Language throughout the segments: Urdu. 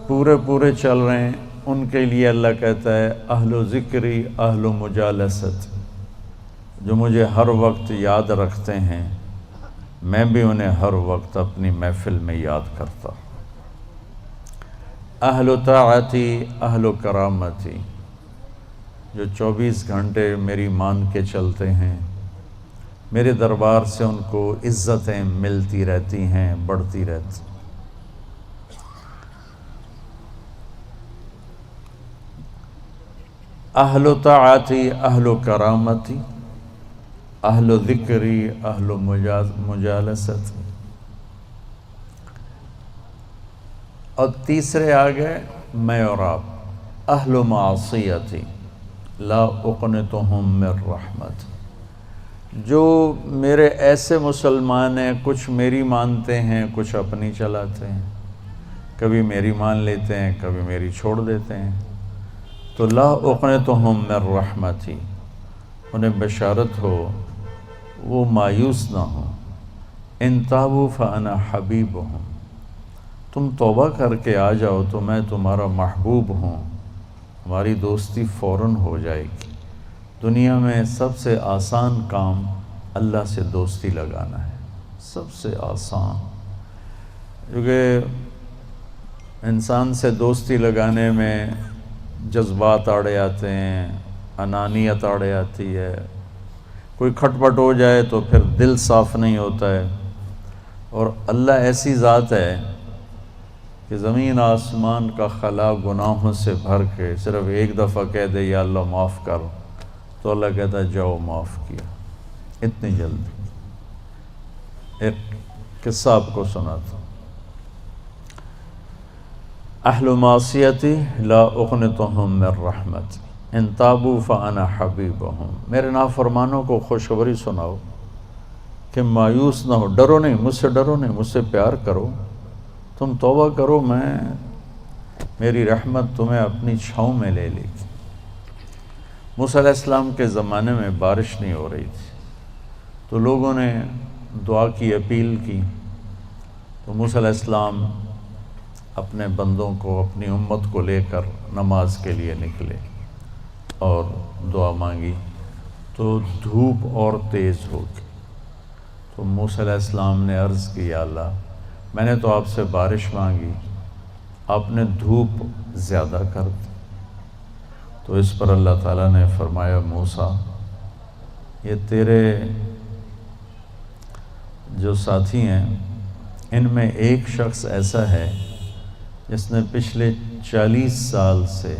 پورے چل رہے ہیں، ان کے لیے اللہ کہتا ہے اہل و ذکری اہل و مجالست، جو مجھے ہر وقت یاد رکھتے ہیں میں بھی انہیں ہر وقت اپنی محفل میں یاد کرتا ہوں۔ اہل و طاعتی اہل و کرامتی، جو 24 گھنٹے میری مان کے چلتے ہیں، میرے دربار سے ان کو عزتیں ملتی رہتی ہیں، بڑھتی رہتی۔ اہل و طاعتی اہل و کرامتی اہل و ذکری اہل و مجالست۔ اور تیسرے آگئے میں اور آپ، اہل و معصیتی لا اقنتہم من رحمت، جو میرے ایسے مسلمان ہیں، کچھ میری مانتے ہیں کچھ اپنی چلاتے ہیں، کبھی میری مان لیتے ہیں کبھی میری چھوڑ دیتے ہیں، تو لا اقنتہم من رحمتی، انہیں بشارت ہو وہ مایوس نہ ہوں، ان تابوا فانا حبیبہم، تم توبہ کر کے آ جاؤ تو میں تمہارا محبوب ہوں، ہماری دوستی فوراً ہو جائے گی۔ دنیا میں سب سے آسان کام اللہ سے دوستی لگانا ہے، سب سے آسان، کیونکہ انسان سے دوستی لگانے میں جذبات آڑے آتے ہیں، انانیت آڑے آتی ہے، کوئی کھٹ پٹ ہو جائے تو پھر دل صاف نہیں ہوتا ہے۔ اور اللہ ایسی ذات ہے کہ زمین آسمان کا خلا گناہوں سے بھر کے صرف ایک دفعہ کہہ دے یا اللہ معاف کر، تو اللہ کہتا ہے جاؤ معاف کیا، اتنی جلدی۔ ایک قصہ آپ کو سناتا ہوں۔ اہل معصیتی لا اقنتہم من رحمت ان تابوا فانا حبیبہم، میرے نافرمانوں کو خوشخبری سناؤ کہ مایوس نہ ہو، ڈرو نہیں، مجھ سے ڈرو نہیں، مجھ سے پیار کرو، تم توبہ کرو، میری رحمت تمہیں اپنی چھاؤں میں لے لے گی۔ موسیٰ علیہ السلام کے زمانے میں بارش نہیں ہو رہی تھی، تو لوگوں نے دعا کی، اپیل کی، تو موسیٰ علیہ السلام اپنے بندوں کو، اپنی امت کو لے کر نماز کے لیے نکلے اور دعا مانگی، تو دھوپ اور تیز ہو گئی۔ تو موسیٰ علیہ السلام نے عرض کی یا اللہ، میں نے تو آپ سے بارش مانگی، آپ نے دھوپ زیادہ کر دی۔ تو اس پر اللہ تعالیٰ نے فرمایا موسیٰ، یہ تیرے جو ساتھی ہیں ان میں ایک شخص ایسا ہے جس نے پچھلے 40 سال سے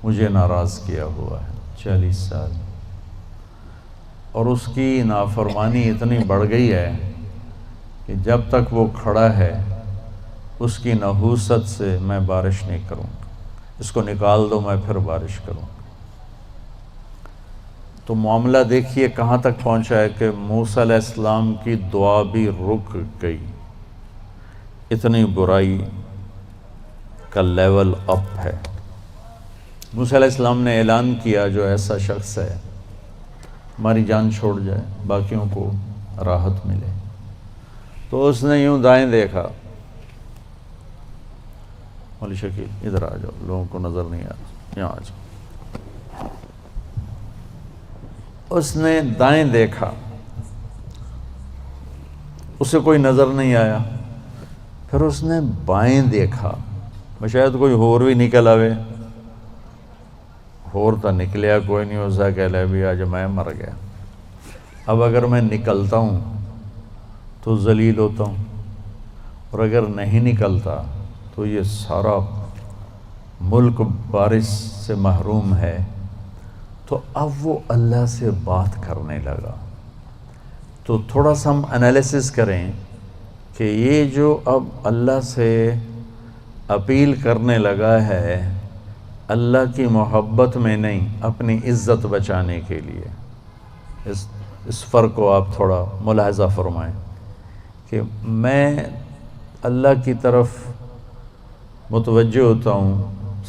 مجھے ناراض کیا ہوا ہے، 40 سال، اور اس کی نافرمانی اتنی بڑھ گئی ہے کہ جب تک وہ کھڑا ہے اس کی نحوست سے میں بارش نہیں کروں، اس کو نکال دو میں پھر بارش کروں۔ تو معاملہ دیکھیے کہاں تک پہنچا ہے کہ موسیٰ علیہ السلام کی دعا بھی رک گئی، اتنی برائی کا لیول اپ ہے۔ موسیٰ علیہ السلام نے اعلان کیا جو ایسا شخص ہے ہماری جان چھوڑ جائے، باقیوں کو راحت ملے۔ تو اس نے یوں دائیں دیکھا، مولی شکیل ادھر آ جاؤ، لوگوں کو نظر نہیں آ رہا، یہاں آ جاؤ۔ اس نے دائیں دیکھا، اسے کوئی نظر نہیں آیا، پھر اس نے بائیں دیکھا، شاید کوئی ہور بھی نکل آوے، ہور تو نکلیا کوئی نہیں، اسے کہہ لے بھی آج میں مر گیا، اب اگر میں نکلتا ہوں تو ذلیل ہوتا ہوں، اور اگر نہیں نکلتا تو یہ سارا ملک بارش سے محروم ہے۔ تو اب وہ اللہ سے بات کرنے لگا۔ تو تھوڑا سا ہم انالیسس کریں کہ یہ جو اب اللہ سے اپیل کرنے لگا ہے، اللہ کی محبت میں نہیں، اپنی عزت بچانے کے لیے، اس فرق کو آپ تھوڑا ملاحظہ فرمائیں کہ میں اللہ کی طرف متوجہ ہوتا ہوں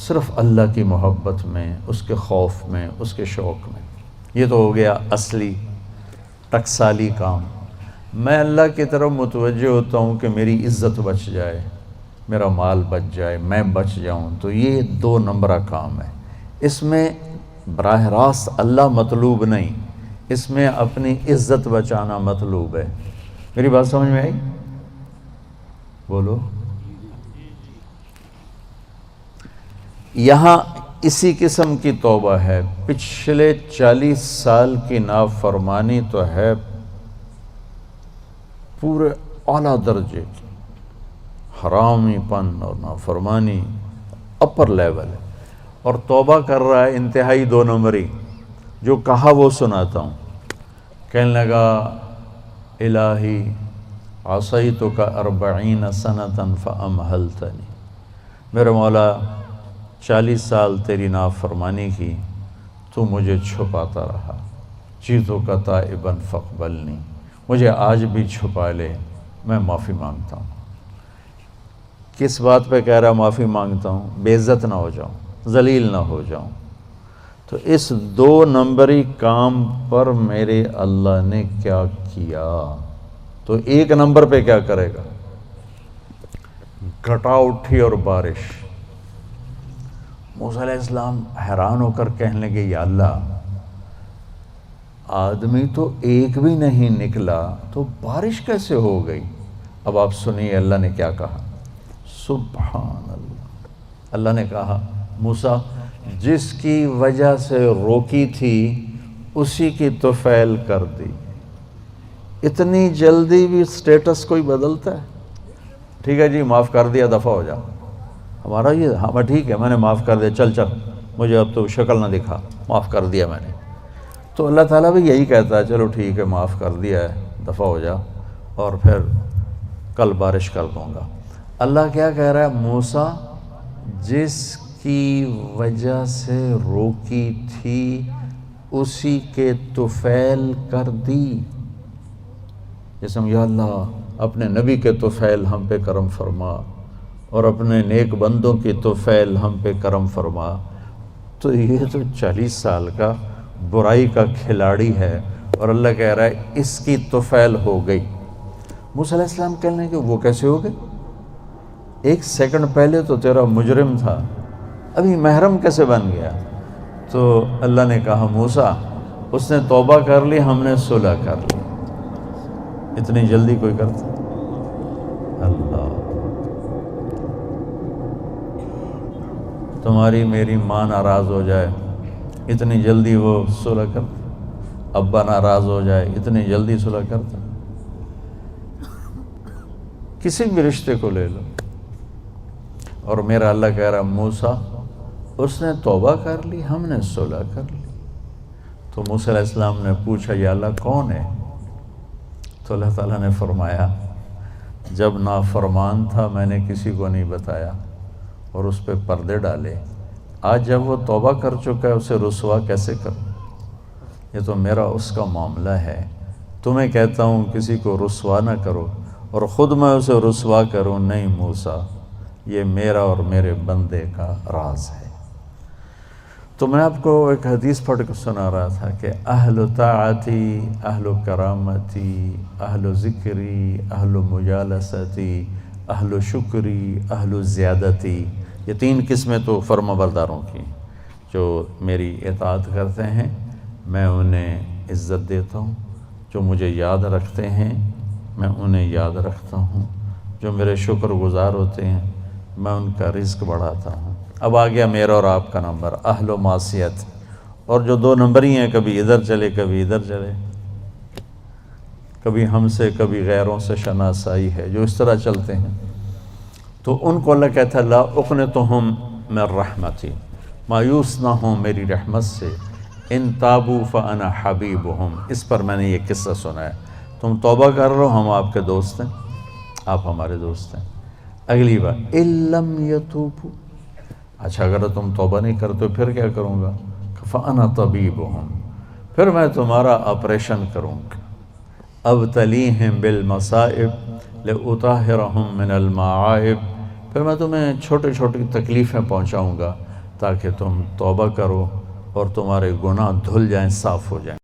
صرف اللہ کی محبت میں، اس کے خوف میں، اس کے شوق میں۔ یہ تو ہو گیا اصلی ٹکسالی کام۔ میں اللہ کی طرف متوجہ ہوتا ہوں کہ میری عزت بچ جائے، میرا مال بچ جائے، میں بچ جاؤں، تو یہ 2 نمبرہ کام ہے۔ اس میں براہ راست اللہ مطلوب نہیں، اس میں اپنی عزت بچانا مطلوب ہے۔ میری بات سمجھ میں آئی؟ بولو۔ یہاں اسی قسم کی توبہ ہے، پچھلے 40 سال کی نافرمانی تو ہے پورے اعلیٰ درجے کی، حرامی پن اور نافرمانی اپر لیول ہے، اور توبہ کر رہا ہے انتہائی 2 نمبری۔ جو کہا وہ سناتا ہوں۔ کہنے لگا الہی عصیتک 40 سنة فامہلتنی، میرے مولا 40 سال تیری نافرمانی کی، تو مجھے چھپاتا رہا، جئتک تائبا فاقبلنی، مجھے آج بھی چھپا لے، میں معافی مانگتا ہوں۔ کس بات پہ کہہ رہا معافی مانگتا ہوں؟ بے عزت نہ ہو جاؤں، ذلیل نہ ہو جاؤں۔ تو اس 2 نمبری کام پر میرے اللہ نے کیا کیا؟ تو 1 نمبر پہ کیا کرے گا؟ گھٹا اٹھی اور بارش۔ موسیٰ علیہ السلام حیران ہو کر کہنے لگے یا اللہ، آدمی تو ایک بھی نہیں نکلا تو بارش کیسے ہو گئی؟ اب آپ سنیے اللہ نے کیا کہا۔ سبحان اللہ، اللہ نے کہا موسیٰ جس کی وجہ سے روکی تھی اسی کی طفیل کر دی۔ اتنی جلدی بھی سٹیٹس کوئی بدلتا ہے؟ ٹھیک ہے جی معاف کر دیا، دفع ہو جا۔ ہمارا یہ ہاں ٹھیک ہے میں نے معاف کر دیا، چل مجھے اب تو شکل نہ دکھا، معاف کر دیا میں نے۔ تو اللہ تعالیٰ بھی یہی کہتا ہے چلو ٹھیک ہے معاف کر دیا ہے، دفع ہو جا، اور پھر کل بارش کر دوں گا۔ اللہ کیا کہہ رہا ہے؟ موسیٰ جس کی وجہ سے روکی تھی اسی کے طفیل کر دی۔ جیسے یا اللہ اپنے نبی کے طفیل ہم پہ کرم فرما، اور اپنے نیک بندوں کی طفیل ہم پہ کرم فرما۔ تو یہ تو 40 سال کا برائی کا کھلاڑی ہے، اور اللہ کہہ رہا ہے اس کی طفیل ہو گئی۔ موسیٰ علیہ السلام کہنے لگے وہ کیسے ہو گئی؟ 1 سیکنڈ پہلے تو تیرا مجرم تھا، ابھی محرم کیسے بن گیا؟ تو اللہ نے کہا موسیٰ اس نے توبہ کر لی، ہم نے صلح کر لی۔ اتنی جلدی کوئی کرتا؟ اللہ، تمہاری میری ماں ناراض ہو جائے اتنی جلدی وہ صلح کرتا؟ ابا ناراض ہو جائے اتنی جلدی صلح کرتا؟ کسی بھی رشتے کو لے لو، اور میرا اللہ کہہ رہا موسیٰ اس نے توبہ کر لی، ہم نے صلح کر لی۔ تو موسیٰ علیہ السلام نے پوچھا یا اللہ کون ہے؟ تو اللہ تعالیٰ نے فرمایا جب نافرمان تھا میں نے کسی کو نہیں بتایا اور اس پہ پردے ڈالے، آج جب وہ توبہ کر چکا ہے اسے رسوا کیسے کروں؟ یہ تو میرا اس کا معاملہ ہے، تمہیں کہتا ہوں کسی کو رسوا نہ کرو اور خود میں اسے رسوا کروں نہیں موسیٰ، یہ میرا اور میرے بندے کا راز ہے۔ تو میں آپ کو ایک حدیث پڑھ کے سنا رہا تھا کہ اہل طاعتی، اہل کرامتی، اہل ذکری، اہل مجالستی، اہل شکری، اہل زیادتی، یہ 3 قسمیں تو فرما برداروں کی جو میری اطاعت کرتے ہیں میں انہیں عزت دیتا ہوں، جو مجھے یاد رکھتے ہیں میں انہیں یاد رکھتا ہوں، جو میرے شکر گزار ہوتے ہیں میں ان کا رزق بڑھاتا ہوں۔ اب آ گیا میرا اور آپ کا نمبر، اہل و معصیت، اور جو 2 نمبر ہی ہیں، کبھی ادھر چلے کبھی ادھر چلے، کبھی ہم سے کبھی غیروں سے شناسائی ہے، جو اس طرح چلتے ہیں، تو ان کو اللہ کہتا ہے لا اقنطہم من رحمتی، مایوس نہ ہوں میری رحمت سے، ان تابوا فانا حبیبہم۔ اس پر میں نے یہ قصہ سنا ہے، تم توبہ کر رہو ہم آپ کے دوست ہیں، آپ ہمارے دوست ہیں۔ اگلی بار ان لم یتوبوا، اچھا اگر تم توبہ نہیں کرتے پھر کیا کروں گا؟ فانا طبیبہم، پھر میں تمہارا آپریشن کروں گا۔ ابتلیہم بالمصائب لأطہرہم من المعائب، پھر میں تمہیں چھوٹی چھوٹی تکلیفیں پہنچاؤں گا تاکہ تم توبہ کرو اور تمہارے گناہ دھل جائیں، صاف ہو جائیں۔